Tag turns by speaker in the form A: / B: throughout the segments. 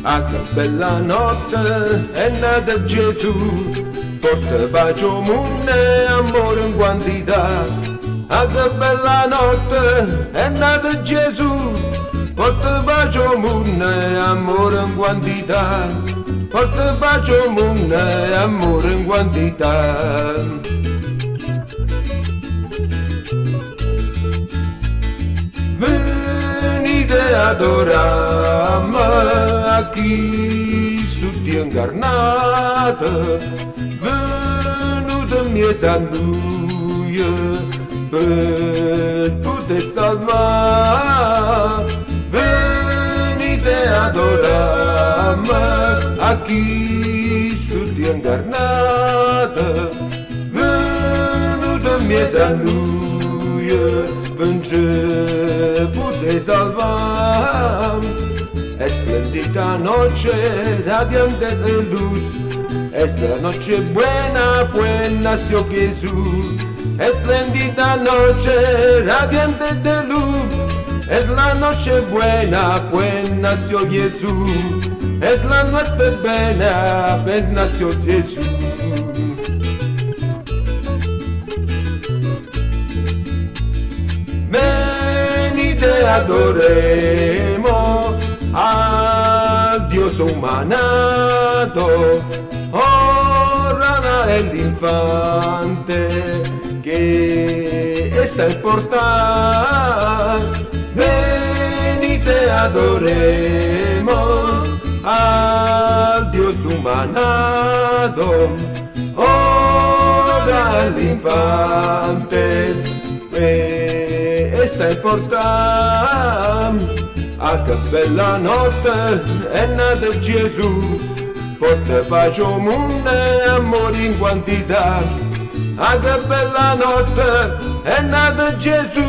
A: Ah, che bella notte è nato Gesù, porta pace al mondo e amore in quantità. Ah, che bella notte è nato Gesù, porta pace al mondo e amore in quantità. Porta pace al mondo e amore in quantità. Venite adorarmi a Cristo Dio incarnato, venuto mio santuia per poter salvare. Venite adorarmi a Cristo Dio incarnato, venuto mio santuia per poter salvare. È splendida noche radiante de luz, es la noche buena, pues nació Jesús. Es splendida noche radiante de luz, es la noche buena, pues nació Jesús. Es la noche buena, pues nació Jesús. Venite adoremos al Dios humanato, ora l'infante che está en portal. Venite adoremos al Dios humanato, ora l'infante che está en portal. Ah, che bella notte è nato Gesù, porta pace al mondo e amore in quantità. Ah, che bella notte è nato Gesù,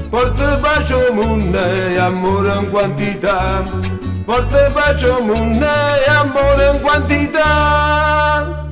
A: porta pace al mondo e amore in quantità. Porta pace al mondo e amore in quantità.